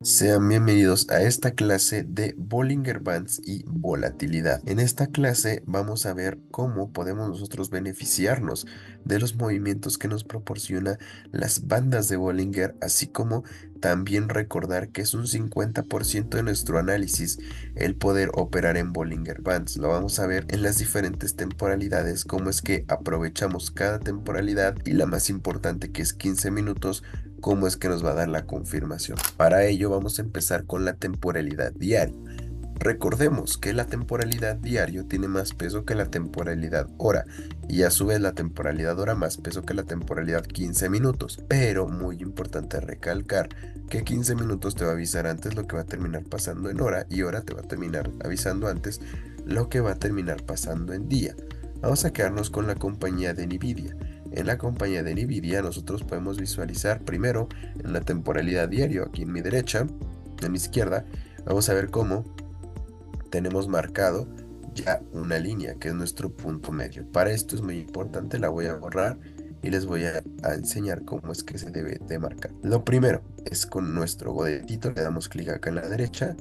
Sean bienvenidos a esta clase de Bollinger Bands y volatilidad. En esta clase vamos a ver cómo podemos nosotros beneficiarnos de los movimientos que nos proporciona las bandas de Bollinger, así como también recordar que es un 50% de nuestro análisis el poder operar en Bollinger Bands. Lo vamos a ver en las diferentes temporalidades, cómo es que aprovechamos cada temporalidad y la más importante, que es 15 minutos, cómo es que nos va a dar la confirmación. Para ello vamos a empezar con la temporalidad diaria. Recordemos que la temporalidad diario tiene más peso que la temporalidad hora y a su vez la temporalidad hora más peso que la temporalidad 15 minutos. Pero muy importante recalcar que 15 minutos te va a avisar antes lo que va a terminar pasando en hora y hora te va a terminar avisando antes lo que va a terminar pasando en día. Vamos a quedarnos con la compañía de Nvidia. En la compañía de Nvidia nosotros podemos visualizar primero en la temporalidad diario, aquí en mi derecha, en mi izquierda, vamos a ver cómo tenemos marcado ya una línea que es nuestro punto medio. Para esto es muy importante, la voy a borrar y les voy a enseñar cómo es que se debe de marcar. Lo primero es con nuestro godetito, le damos clic acá en la derecha,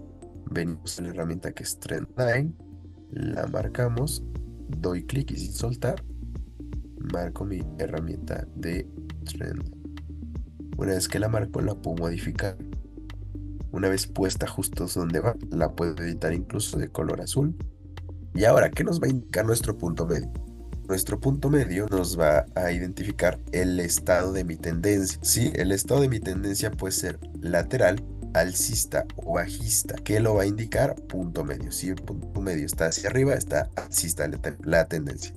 venimos a la herramienta que es Trendline, la marcamos, doy clic y sin soltar marco mi herramienta de trend. Una vez que la marco, la puedo modificar. Una vez puesta justo donde va, la puedo editar incluso de color azul. Y ahora, ¿qué nos va a indicar nuestro punto medio? Nuestro punto medio nos va a identificar el estado de mi tendencia. Sí, el estado de mi tendencia puede ser lateral, alcista o bajista. ¿Qué lo va a indicar? Punto medio. Si el punto medio está hacia arriba, está alcista la tendencia.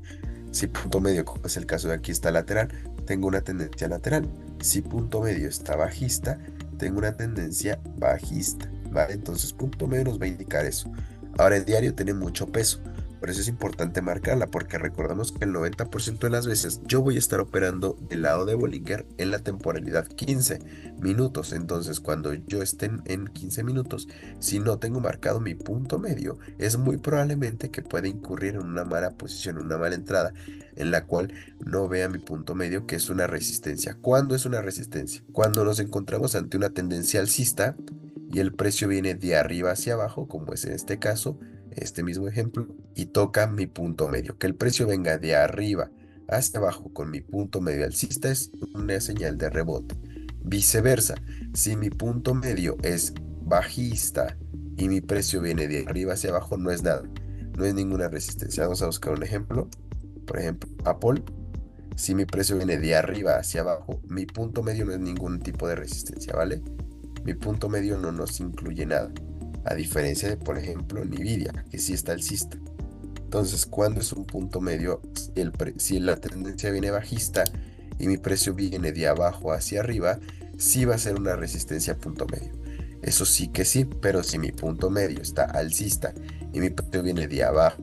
Si punto medio, como es el caso de aquí, está lateral, tengo una tendencia lateral. Si punto medio está bajista, tengo una tendencia bajista, ¿vale? Entonces punto medio nos va a indicar eso. Ahora el diario tiene mucho peso, por eso es importante marcarla, porque recordamos que el 90% de las veces yo voy a estar operando del lado de Bollinger en la temporalidad 15 minutos. Entonces cuando yo esté en 15 minutos, si no tengo marcado mi punto medio, es muy probablemente que pueda incurrir en una mala posición, una mala entrada, en la cual no vea mi punto medio, que es una resistencia. ¿Cuándo es una resistencia? Cuando nos encontramos ante una tendencia alcista y el precio viene de arriba hacia abajo, como es en este caso, este mismo ejemplo, y toca mi punto medio. Que el precio venga de arriba hacia abajo con mi punto medio alcista es una señal de rebote. Viceversa, si mi punto medio es bajista y mi precio viene de arriba hacia abajo, no es nada, no es ninguna resistencia. Vamos a buscar un ejemplo. Por ejemplo, Apple, si mi precio viene de arriba hacia abajo, mi punto medio no es ningún tipo de resistencia, ¿vale? Mi punto medio no nos incluye nada, a diferencia de, por ejemplo, Nvidia, que sí está alcista. Entonces, cuando es un punto medio, si la tendencia viene bajista y mi precio viene de abajo hacia arriba, sí va a ser una resistencia a punto medio. Eso sí que sí, pero si mi punto medio está alcista y mi precio viene de abajo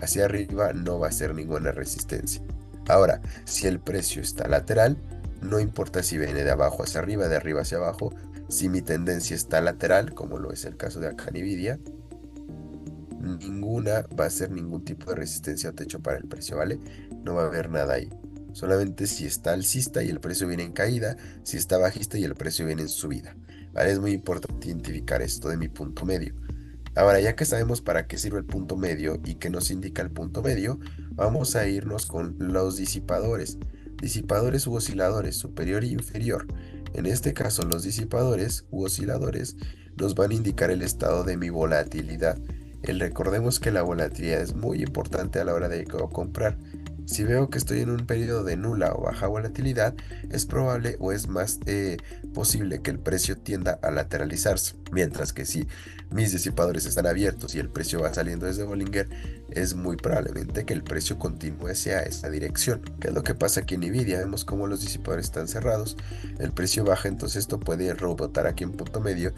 hacia arriba, no va a ser ninguna resistencia. Ahora, si el precio está lateral, no importa si viene de abajo hacia arriba, de arriba hacia abajo, si mi tendencia está lateral, como lo es el caso de acá Nvidia, ninguna va a ser ningún tipo de resistencia o techo para el precio, ¿vale? No va a haber nada ahí. Solamente si está alcista y el precio viene en caída, si está bajista y el precio viene en subida, ¿vale? Es muy importante identificar esto de mi punto medio. Ahora, ya que sabemos para qué sirve el punto medio y qué nos indica el punto medio, vamos a irnos con los disipadores. Disipadores u osciladores, superior e inferior. En este caso, los disipadores u osciladores nos van a indicar el estado de mi volatilidad. Recordemos que la volatilidad es muy importante a la hora de comprar. Si veo que estoy en un periodo de nula o baja volatilidad, es probable o es más posible que el precio tienda a lateralizarse. Mientras que si mis disipadores están abiertos y el precio va saliendo desde Bollinger, es muy probablemente que el precio continúe hacia esa dirección. ¿Qué es lo que pasa aquí en Nvidia? Vemos cómo los disipadores están cerrados, el precio baja, entonces esto puede rebotar aquí en punto medio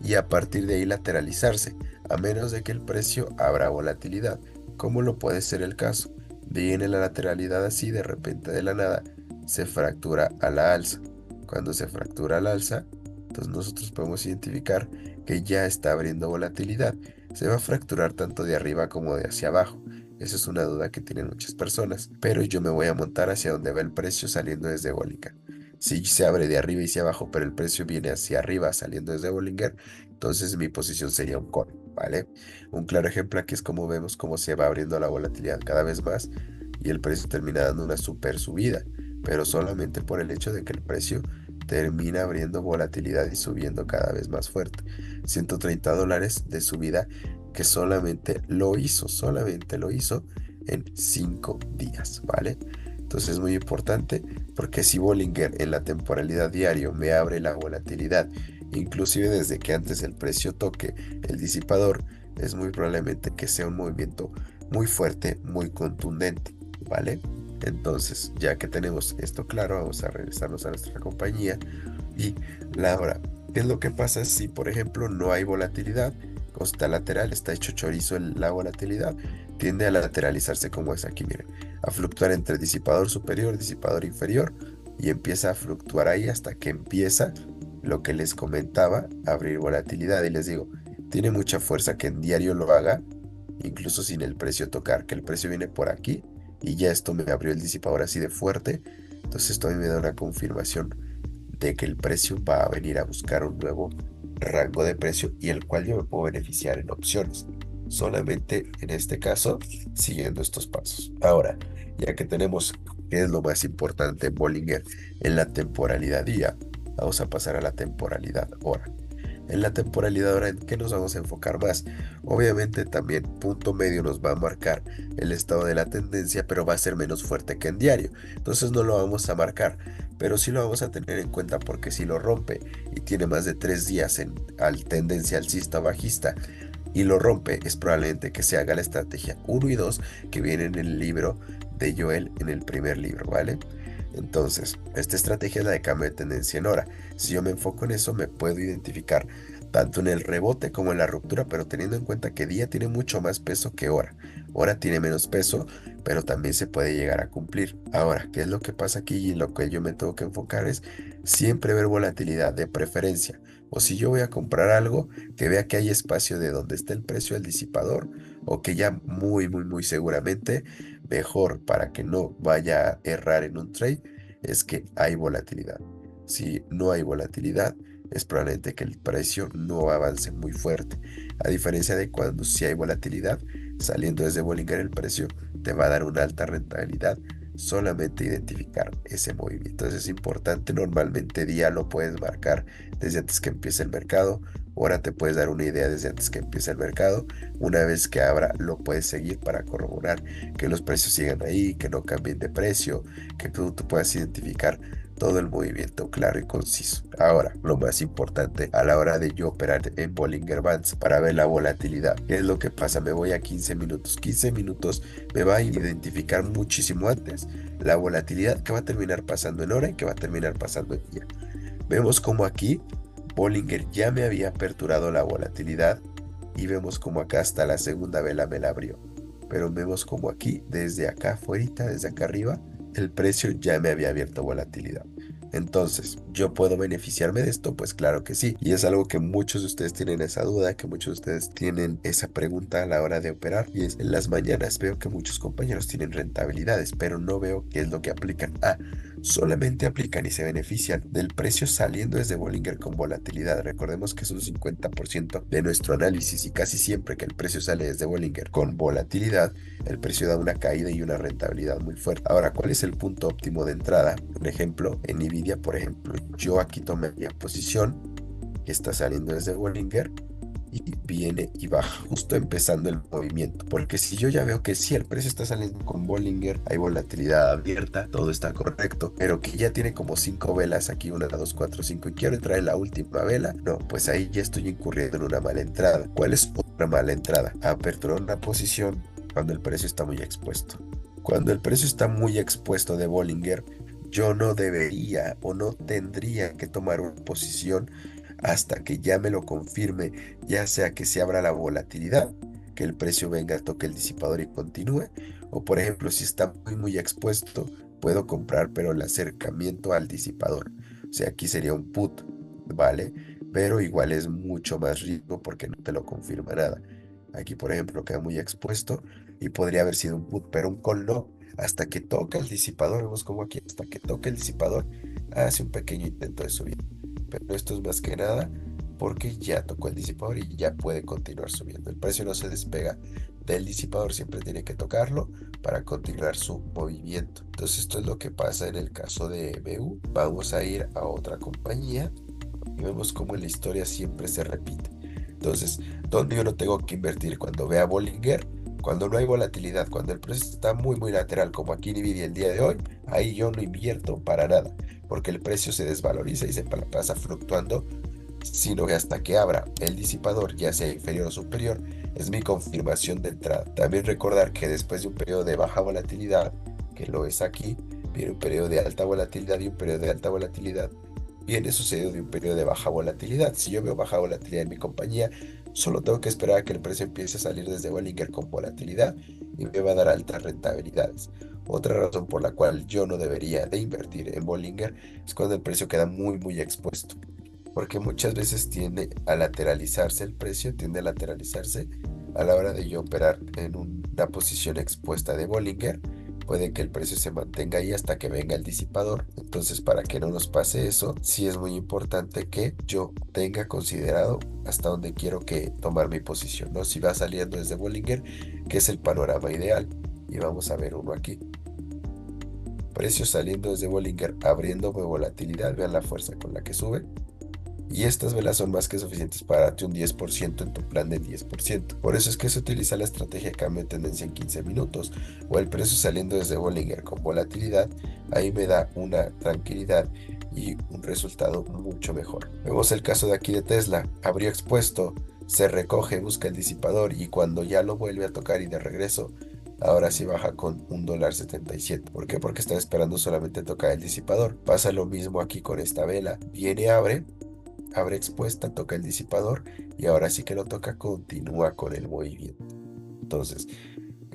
y a partir de ahí lateralizarse, a menos de que el precio abra volatilidad, como lo puede ser el caso. Viene la lateralidad así, de repente de la nada, se fractura a la alza. Cuando se fractura al alza, entonces nosotros podemos identificar que ya está abriendo volatilidad. Se va a fracturar tanto de arriba como de hacia abajo. Esa es una duda que tienen muchas personas, pero yo me voy a montar hacia donde va el precio saliendo desde Bollinger. Si se abre de arriba y hacia abajo, pero el precio viene hacia arriba saliendo desde Bollinger, entonces mi posición sería un call, ¿vale? Un claro ejemplo aquí es como vemos cómo se va abriendo la volatilidad cada vez más y el precio termina dando una super subida, pero solamente por el hecho de que el precio termina abriendo volatilidad y subiendo cada vez más fuerte. $130 de subida que solamente lo hizo en 5 días, ¿vale? Entonces es muy importante porque si Bollinger en la temporalidad diario me abre la volatilidad, inclusive desde que antes el precio toque el disipador, es muy probablemente que sea un movimiento muy fuerte, muy contundente, ¿vale? Entonces, ya que tenemos esto claro, vamos a regresarnos a nuestra compañía y la hora. ¿Qué es lo que pasa si, por ejemplo, no hay volatilidad? Costa lateral, está hecho chorizo la volatilidad, tiende a lateralizarse como es aquí, miren, a fluctuar entre disipador superior, disipador inferior y empieza a fluctuar ahí hasta que empieza lo que les comentaba, a abrir volatilidad. Y les digo, tiene mucha fuerza que en diario lo haga, incluso sin el precio tocar, que el precio viene por aquí y ya esto me abrió el disipador así de fuerte. Entonces esto a mí me da una confirmación de que el precio va a venir a buscar un nuevo rango de precio y el cual yo me puedo beneficiar en opciones. Solamente en este caso, siguiendo estos pasos. Ahora, ya que tenemos qué es lo más importante en Bollinger en la temporalidad día, vamos a pasar a la temporalidad hora. En la temporalidad hora, ¿en qué nos vamos a enfocar más? Obviamente también punto medio nos va a marcar el estado de la tendencia, pero va a ser menos fuerte que en diario. Entonces no lo vamos a marcar, pero sí lo vamos a tener en cuenta porque si lo rompe y tiene más de 3 días en tendencia alcista o bajista y lo rompe, es probablemente que se haga la estrategia uno y 2 que viene en el libro de Joel en el primer libro, ¿vale? Entonces, esta estrategia es la de cambio de tendencia en hora. Si yo me enfoco en eso, me puedo identificar tanto en el rebote como en la ruptura, pero teniendo en cuenta que día tiene mucho más peso que hora. Hora tiene menos peso, pero también se puede llegar a cumplir. Ahora, ¿qué es lo que pasa aquí? Y lo que yo me tengo que enfocar es siempre ver volatilidad de preferencia. O si yo voy a comprar algo, que vea que hay espacio de donde está el precio del disipador, o que ya muy seguramente, mejor para que no vaya a errar en un trade, es que hay volatilidad. Si no hay volatilidad, es probablemente que el precio no avance muy fuerte. A diferencia de cuando si hay volatilidad, saliendo desde Bollinger el precio te va a dar una alta rentabilidad solamente identificar ese movimiento. Entonces es importante, normalmente día lo puedes marcar desde antes que empiece el mercado, hora te puedes dar una idea desde antes que empiece el mercado, una vez que abra lo puedes seguir para corroborar que los precios sigan ahí, que no cambien de precio, que tú puedas identificar todo el movimiento claro y conciso. Ahora, lo más importante a la hora de yo operar en Bollinger Bands para ver la volatilidad. ¿Qué es lo que pasa? Me voy a 15 minutos. 15 minutos me va a identificar muchísimo antes la volatilidad que va a terminar pasando en hora y que va a terminar pasando en día. Vemos como aquí Bollinger ya me había aperturado la volatilidad y vemos como acá hasta la segunda vela me la abrió. Pero vemos como aquí, desde acá afuera, desde acá arriba, el precio ya me había abierto volatilidad. Entonces, ¿yo puedo beneficiarme de esto? Pues claro que sí. Y es algo que muchos de ustedes tienen esa duda, que muchos de ustedes tienen esa pregunta a la hora de operar. Y es, en las mañanas veo que muchos compañeros tienen rentabilidades, pero no veo qué es lo que aplican. Solamente aplican y se benefician del precio saliendo desde Bollinger con volatilidad. Recordemos que es un 50% de nuestro análisis y casi siempre que el precio sale desde Bollinger con volatilidad, el precio da una caída y una rentabilidad muy fuerte. Ahora, ¿cuál es el punto óptimo de entrada? Un ejemplo, en Nvidia, por ejemplo, yo aquí tomé mi posición que está saliendo desde Bollinger y viene y baja justo empezando el movimiento. Porque si yo ya veo que si el precio está saliendo con Bollinger, hay volatilidad abierta, todo está correcto, pero que ya tiene como 5 velas aquí, una, dos, cuatro, cinco, y quiero entrar en la última vela, no, pues ahí ya estoy incurriendo en una mala entrada. ¿Cuál es otra mala entrada? Aperturar una posición cuando el precio está muy expuesto. Cuando el precio está muy expuesto de Bollinger, yo no debería o no tendría que tomar una posición hasta que ya me lo confirme, ya sea que se abra la volatilidad, que el precio venga, toque el disipador y continúe, o por ejemplo, si está muy expuesto, puedo comprar, pero el acercamiento al disipador. O sea, aquí sería un put, ¿vale? Pero igual es mucho más riesgo porque no te lo confirma nada. Aquí, por ejemplo, queda muy expuesto y podría haber sido un put, pero un call no. Hasta que toca el disipador, vemos como aquí, hasta que toque el disipador, hace un pequeño intento de subida. Pero esto es más que nada porque ya tocó el disipador y ya puede continuar subiendo. El precio no se despega del disipador, siempre tiene que tocarlo para continuar su movimiento. Entonces esto es lo que pasa en el caso de BU. Vamos a ir a otra compañía y vemos cómo en la historia siempre se repite. Entonces, ¿dónde yo no tengo que invertir? Cuando vea Bollinger, cuando no hay volatilidad, cuando el precio está muy lateral, como aquí Nvidia el día de hoy, ahí yo no invierto para nada, porque el precio se desvaloriza y se pasa fluctuando, sino que hasta que abra el disipador, ya sea inferior o superior, es mi confirmación de entrada. También recordar que después de un periodo de baja volatilidad, que lo es aquí, viene un periodo de alta volatilidad y un periodo de alta volatilidad viene sucedido de un periodo de baja volatilidad. Si yo veo baja volatilidad en mi compañía, solo tengo que esperar a que el precio empiece a salir desde Bollinger con volatilidad y me va a dar altas rentabilidades. Otra razón por la cual yo no debería de invertir en Bollinger es cuando el precio queda muy expuesto, porque muchas veces tiende a lateralizarse el precio, tiende a lateralizarse a la hora de yo operar en una posición expuesta de Bollinger. Puede que el precio se mantenga ahí hasta que venga el disipador. Entonces, para que no nos pase eso, sí es muy importante que yo tenga considerado hasta dónde quiero que tomar mi posición, ¿no? Si va saliendo desde Bollinger, que es el panorama ideal. Y vamos a ver uno aquí. Precio saliendo desde Bollinger, abriéndome volatilidad. Vean la fuerza con la que sube. Y estas velas son más que suficientes para darte un 10% en tu plan del 10%. Por eso es que se utiliza la estrategia de cambio de tendencia en 15 minutos o el precio saliendo desde Bollinger con volatilidad. Ahí me da una tranquilidad y un resultado mucho mejor. Vemos el caso de aquí de Tesla. Abrió expuesto, se recoge, busca el disipador y cuando ya lo vuelve a tocar y de regreso, ahora sí baja con $1.77. ¿Por qué? Porque están esperando solamente tocar el disipador. Pasa lo mismo aquí con esta vela. Viene, abre expuesta, toca el disipador y ahora sí que lo toca, continúa con el movimiento. Entonces,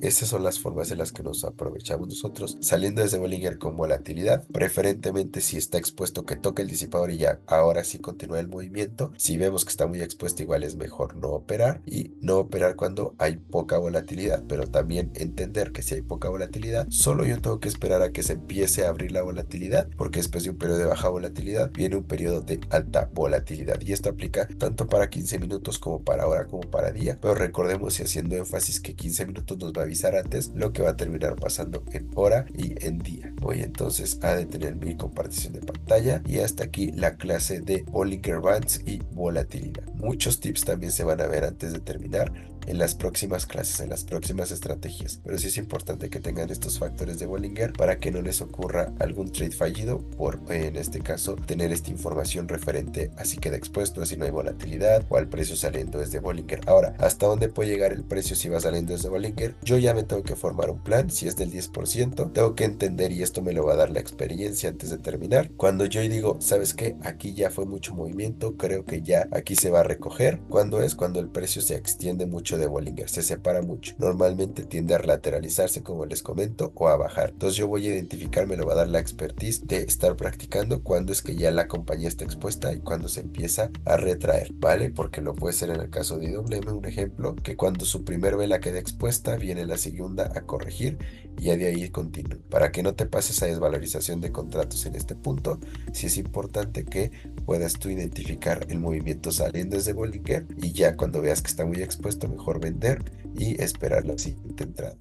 esas son las formas en las que nos aprovechamos nosotros, saliendo desde Bollinger con volatilidad, preferentemente si está expuesto que toque el disipador y ya, ahora sí continúa el movimiento. Si vemos que está muy expuesto, igual es mejor no operar y no operar cuando hay poca volatilidad, pero también entender que si hay poca volatilidad, solo yo tengo que esperar a que se empiece a abrir la volatilidad, porque después de un periodo de baja volatilidad viene un periodo de alta volatilidad y esto aplica tanto para 15 minutos como para hora como para día, pero recordemos y haciendo énfasis que 15 minutos nos va a avisar antes lo que va a terminar pasando en hora y en día. Voy entonces a detener mi compartición de pantalla y hasta aquí la clase de Bollinger Bands y volatilidad. Muchos tips también se van a ver antes de terminar en las próximas clases, en las próximas estrategias, pero sí es importante que tengan estos factores de Bollinger para que no les ocurra algún trade fallido por, en este caso, tener esta información referente así queda expuesto, así no hay volatilidad o al precio saliendo desde Bollinger. Ahora, ¿hasta dónde puede llegar el precio si va saliendo desde Bollinger? Yo ya me tengo que formar un plan, si es del 10%, tengo que entender y esto me lo va a dar la experiencia antes de terminar. Cuando yo digo, ¿sabes qué? Aquí ya fue mucho movimiento, creo que ya aquí se va a recoger. ¿Cuándo es? Cuando el precio se extiende mucho de Bollinger, se separa mucho. Normalmente tiende a lateralizarse, como les comento, o a bajar. Entonces yo voy a identificar, me lo va a dar la expertise de estar practicando cuándo es que ya la compañía está expuesta y cuándo se empieza a retraer, ¿vale? Porque lo puede ser en el caso de IWM, un ejemplo, que cuando su primer vela queda expuesta, viene la segunda a corregir y ya de ahí continúa. Para que no te pases a desvalorización de contratos en este punto, sí es importante que puedas tú identificar el movimiento saliendo desde Bollinger y ya cuando veas que está muy expuesto, mejor vender y esperar la siguiente entrada.